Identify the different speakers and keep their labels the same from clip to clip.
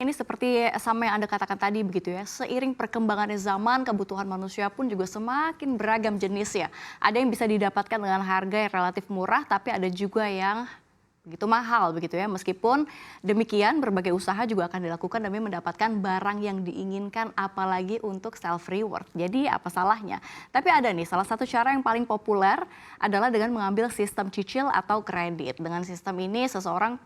Speaker 1: Ini seperti sama yang Anda katakan tadi begitu ya, seiring perkembangannya zaman, kebutuhan manusia pun juga semakin beragam jenis ya. Ada yang bisa didapatkan dengan harga yang relatif murah, tapi ada juga yang begitu mahal begitu ya. Meskipun demikian, berbagai usaha juga akan dilakukan demi mendapatkan barang yang diinginkan, apalagi untuk self reward. Jadi apa salahnya? Tapi ada nih, salah satu cara yang paling populer adalah dengan mengambil sistem cicil atau kredit. Dengan sistem ini seseorang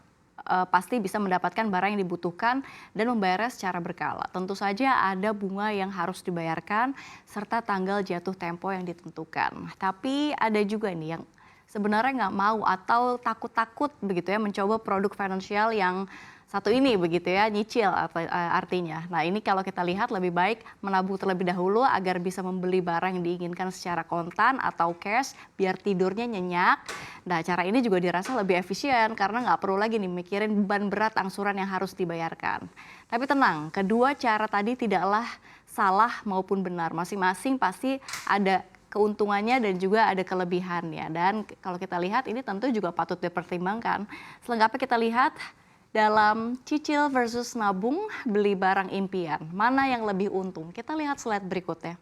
Speaker 1: pasti bisa mendapatkan barang yang dibutuhkan dan membayarnya secara berkala. Tentu saja ada bunga yang harus dibayarkan serta tanggal jatuh tempo yang ditentukan. Tapi ada juga nih yang sebenarnya nggak mau atau takut-takut begitu ya mencoba produk finansial yang satu ini begitu ya, nyicil artinya. Nah ini kalau kita lihat lebih baik menabung terlebih dahulu agar bisa membeli barang yang diinginkan secara kontan atau cash biar tidurnya nyenyak. Nah cara ini juga dirasa lebih efisien karena nggak perlu lagi nih mikirin beban berat angsuran yang harus dibayarkan. Tapi tenang, kedua cara tadi tidaklah salah maupun benar. Masing-masing pasti ada keuntungannya dan juga ada kelebihannya. Dan kalau kita lihat ini tentu juga patut dipertimbangkan. Selengkapnya kita lihat dalam cicil versus nabung beli barang impian. Mana yang lebih untung? Kita lihat slide berikutnya.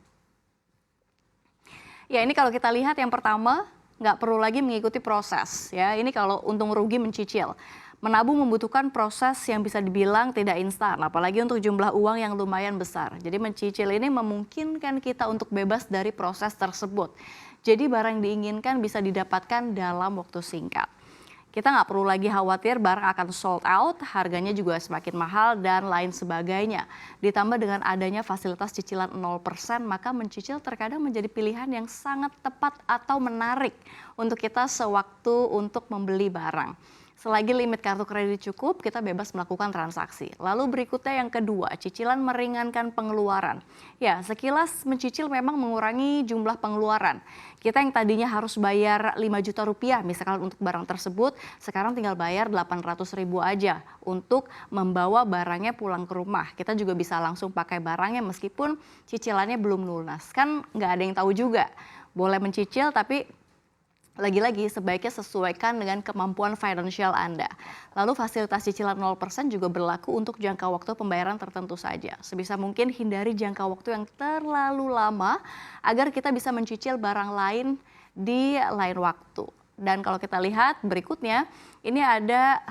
Speaker 1: Ya ini kalau kita lihat yang pertama nggak perlu lagi mengikuti proses ya. Ini kalau untung rugi mencicil. Menabung membutuhkan proses yang bisa dibilang tidak instan, apalagi untuk jumlah uang yang lumayan besar. Jadi mencicil ini memungkinkan kita untuk bebas dari proses tersebut. Jadi barang yang diinginkan bisa didapatkan dalam waktu singkat. Kita nggak perlu lagi khawatir barang akan sold out, harganya juga semakin mahal dan lain sebagainya. Ditambah dengan adanya fasilitas cicilan 0%, maka mencicil terkadang menjadi pilihan yang sangat tepat atau menarik untuk kita sewaktu untuk membeli barang. Selagi limit kartu kredit cukup, kita bebas melakukan transaksi. Lalu berikutnya yang kedua, cicilan meringankan pengeluaran. Ya, sekilas mencicil memang mengurangi jumlah pengeluaran. Kita yang tadinya harus bayar 5 juta rupiah misalkan untuk barang tersebut, sekarang tinggal bayar 800.000 aja untuk membawa barangnya pulang ke rumah. Kita juga bisa langsung pakai barangnya meskipun cicilannya belum lunas. Kan nggak ada yang tahu juga. Boleh mencicil tapi lagi-lagi sebaiknya sesuaikan dengan kemampuan finansial Anda. Lalu fasilitas cicilan 0% juga berlaku untuk jangka waktu pembayaran tertentu saja. Sebisa mungkin hindari jangka waktu yang terlalu lama agar kita bisa mencicil barang lain di lain waktu. Dan kalau kita lihat berikutnya, ini ada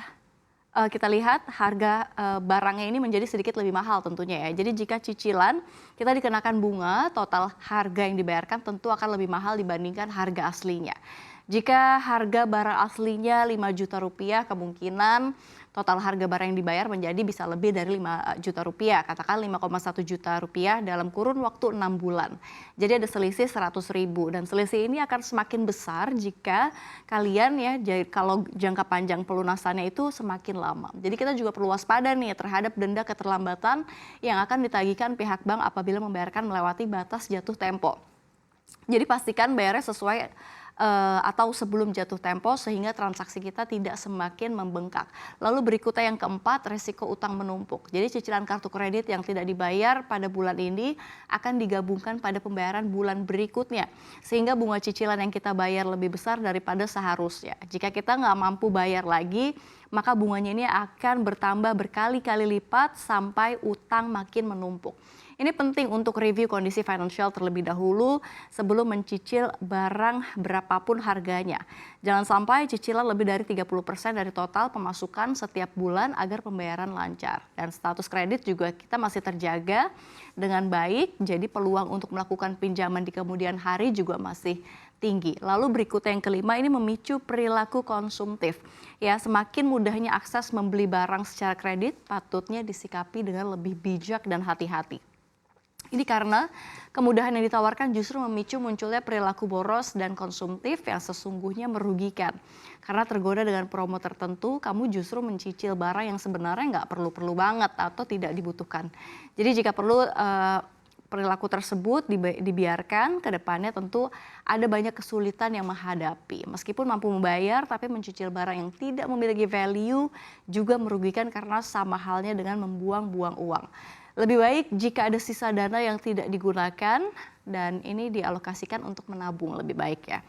Speaker 1: kita lihat harga barangnya ini menjadi sedikit lebih mahal tentunya ya. Jadi jika cicilan kita dikenakan bunga, total harga yang dibayarkan tentu akan lebih mahal dibandingkan harga aslinya. Jika harga barang aslinya 5 juta rupiah, kemungkinan total harga barang yang dibayar menjadi bisa lebih dari 5 juta rupiah, katakan 5,1 juta rupiah dalam kurun waktu 6 bulan. Jadi ada selisih 100.000 dan selisih ini akan semakin besar jika kalian ya, kalau jangka panjang pelunasannya itu semakin lama. Jadi kita juga perlu waspada nih terhadap denda keterlambatan yang akan ditagihkan pihak bank apabila membayarkan melewati batas jatuh tempo. Jadi pastikan bayarnya sesuai atau sebelum jatuh tempo sehingga transaksi kita tidak semakin membengkak. Lalu berikutnya yang keempat, resiko utang menumpuk. Jadi cicilan kartu kredit yang tidak dibayar pada bulan ini akan digabungkan pada pembayaran bulan berikutnya. Sehingga bunga cicilan yang kita bayar lebih besar daripada seharusnya. Jika kita nggak mampu bayar lagi, maka bunganya ini akan bertambah berkali-kali lipat sampai utang makin menumpuk. Ini penting untuk review kondisi finansial terlebih dahulu sebelum mencicil barang berapapun harganya. Jangan sampai cicilan lebih dari 30% dari total pemasukan setiap bulan agar pembayaran lancar. Dan status kredit juga kita masih terjaga dengan baik, jadi peluang untuk melakukan pinjaman di kemudian hari juga masih tinggi. Lalu berikutnya yang kelima, ini memicu perilaku konsumtif. Ya, semakin mudahnya akses membeli barang secara kredit, patutnya disikapi dengan lebih bijak dan hati-hati. Ini karena kemudahan yang ditawarkan justru memicu munculnya perilaku boros dan konsumtif yang sesungguhnya merugikan. Karena tergoda dengan promo tertentu, kamu justru mencicil barang yang sebenarnya nggak perlu-perlu banget atau tidak dibutuhkan. Jadi jika perlu perilaku tersebut dibiarkan, ke depannya tentu ada banyak kesulitan yang menghadapi. Meskipun mampu membayar, tapi mencicil barang yang tidak memiliki value juga merugikan karena sama halnya dengan membuang-buang uang. Lebih baik jika ada sisa dana yang tidak digunakan dan ini dialokasikan untuk menabung lebih baik ya.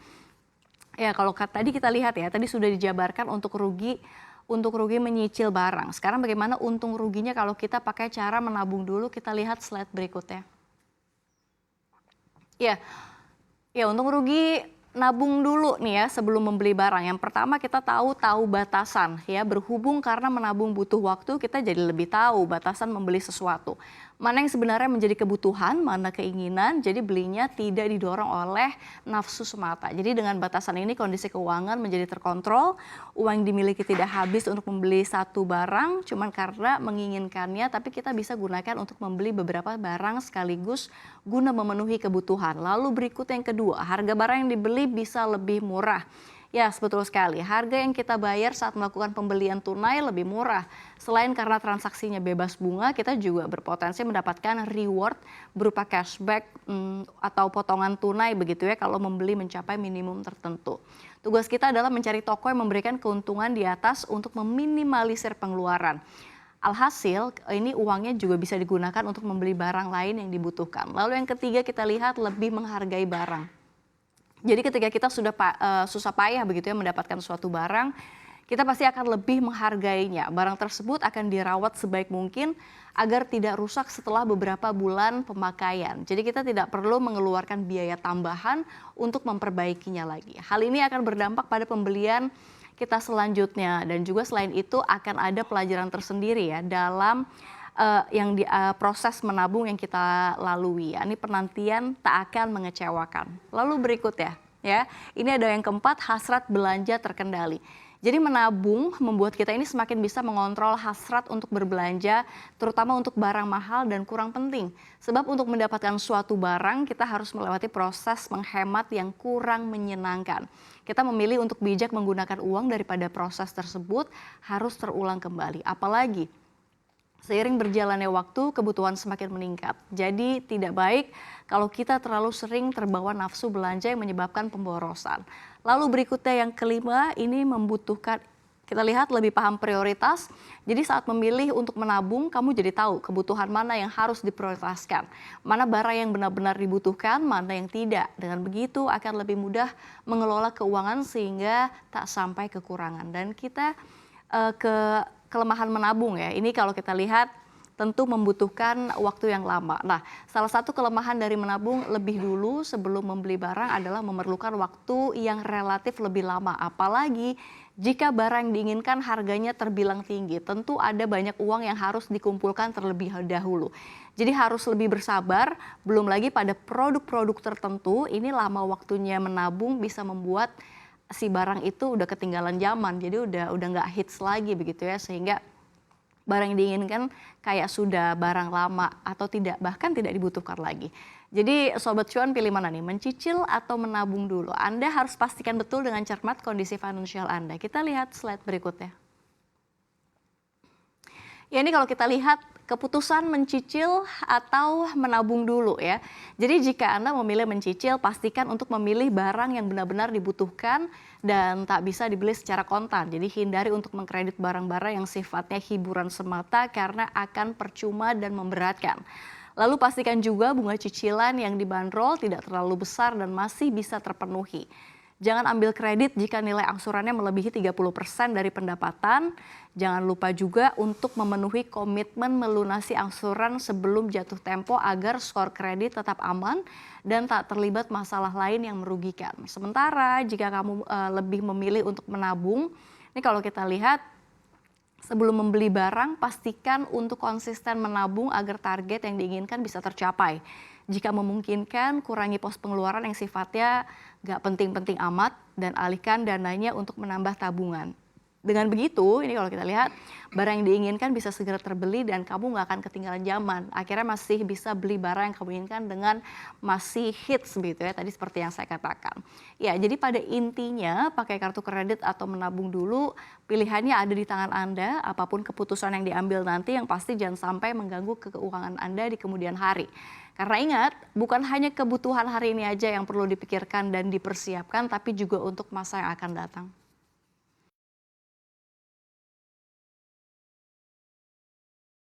Speaker 1: Ya kalau tadi kita lihat ya, tadi sudah dijabarkan untuk rugi Untung rugi menyicil barang. Sekarang bagaimana untung ruginya kalau kita pakai cara menabung dulu? Kita lihat slide berikutnya. Ya, ya untung rugi nabung dulu nih ya sebelum membeli barang. Yang pertama kita tahu batasan ya. Berhubung karena menabung butuh waktu, kita jadi lebih tahu batasan membeli sesuatu. Mana yang sebenarnya menjadi kebutuhan, mana keinginan, jadi belinya tidak didorong oleh nafsu semata. Jadi dengan batasan ini kondisi keuangan menjadi terkontrol, uang yang dimiliki tidak habis untuk membeli satu barang cuman karena menginginkannya, tapi kita bisa gunakan untuk membeli beberapa barang sekaligus guna memenuhi kebutuhan. Lalu berikut yang kedua, harga barang yang dibeli bisa lebih murah. Ya, betul sekali. Harga yang kita bayar saat melakukan pembelian tunai lebih murah. Selain karena transaksinya bebas bunga, kita juga berpotensi mendapatkan reward berupa cashback atau potongan tunai begitu ya kalau membeli mencapai minimum tertentu. Tugas kita adalah mencari toko yang memberikan keuntungan di atas untuk meminimalisir pengeluaran. Alhasil, ini uangnya juga bisa digunakan untuk membeli barang lain yang dibutuhkan. Lalu yang ketiga kita lihat lebih menghargai barang. Jadi ketika kita sudah susah payah begitu ya mendapatkan suatu barang, kita pasti akan lebih menghargainya. Barang tersebut akan dirawat sebaik mungkin agar tidak rusak setelah beberapa bulan pemakaian. Jadi kita tidak perlu mengeluarkan biaya tambahan untuk memperbaikinya lagi. Hal ini akan berdampak pada pembelian kita selanjutnya dan juga selain itu akan ada pelajaran tersendiri ya dalam proses menabung yang kita lalui, ini penantian tak akan mengecewakan. Lalu berikut ya, ini ada yang keempat, hasrat belanja terkendali. Jadi menabung membuat kita ini semakin bisa mengontrol hasrat untuk berbelanja, terutama untuk barang mahal dan kurang penting. Sebab untuk mendapatkan suatu barang, kita harus melewati proses menghemat yang kurang menyenangkan. Kita memilih untuk bijak menggunakan uang daripada proses tersebut harus terulang kembali. Apalagi seiring berjalannya waktu, kebutuhan semakin meningkat. Jadi tidak baik kalau kita terlalu sering terbawa nafsu belanja yang menyebabkan pemborosan. Lalu berikutnya yang kelima, ini membutuhkan, kita lihat lebih paham prioritas. Jadi saat memilih untuk menabung, kamu jadi tahu kebutuhan mana yang harus diprioritaskan. Mana barang yang benar-benar dibutuhkan, mana yang tidak. Dengan begitu akan lebih mudah mengelola keuangan sehingga tak sampai kekurangan. Dan kita kelemahan menabung ya, ini kalau kita lihat tentu membutuhkan waktu yang lama. Nah, salah satu kelemahan dari menabung lebih dulu sebelum membeli barang adalah memerlukan waktu yang relatif lebih lama. Apalagi jika barang yang diinginkan harganya terbilang tinggi, tentu ada banyak uang yang harus dikumpulkan terlebih dahulu. Jadi harus lebih bersabar, belum lagi pada produk-produk tertentu, ini lama waktunya menabung bisa membuat si barang itu udah ketinggalan zaman, jadi udah nggak hits lagi begitu ya, sehingga barang yang diinginkan kayak sudah barang lama atau tidak, bahkan tidak dibutuhkan lagi. Jadi Sobat Cuan pilih mana nih, mencicil atau menabung dulu? Anda harus pastikan betul dengan cermat kondisi finansial Anda. Kita lihat slide berikutnya. Ya ini kalau kita lihat keputusan mencicil atau menabung dulu ya. Jadi jika Anda memilih mencicil, pastikan untuk memilih barang yang benar-benar dibutuhkan dan tak bisa dibeli secara kontan. Jadi hindari untuk mengkredit barang-barang yang sifatnya hiburan semata karena akan percuma dan memberatkan. Lalu pastikan juga bunga cicilan yang dibanderol tidak terlalu besar dan masih bisa terpenuhi. Jangan ambil kredit jika nilai angsurannya melebihi 30% dari pendapatan. Jangan lupa juga untuk memenuhi komitmen melunasi angsuran sebelum jatuh tempo agar skor kredit tetap aman dan tak terlibat masalah lain yang merugikan. Sementara jika kamu lebih memilih untuk menabung, ini kalau kita lihat sebelum membeli barang pastikan untuk konsisten menabung agar target yang diinginkan bisa tercapai. Jika memungkinkan, kurangi pos pengeluaran yang sifatnya gak penting-penting amat dan alihkan dananya untuk menambah tabungan. Dengan begitu, ini kalau kita lihat, barang yang diinginkan bisa segera terbeli dan kamu nggak akan ketinggalan zaman. Akhirnya masih bisa beli barang yang kamu inginkan dengan masih hits begitu ya, tadi seperti yang saya katakan. Ya, jadi pada intinya pakai kartu kredit atau menabung dulu, pilihannya ada di tangan Anda, apapun keputusan yang diambil nanti yang pasti jangan sampai mengganggu keuangan Anda di kemudian hari. Karena ingat, bukan hanya kebutuhan hari ini aja yang perlu dipikirkan dan dipersiapkan, tapi juga untuk masa yang akan datang.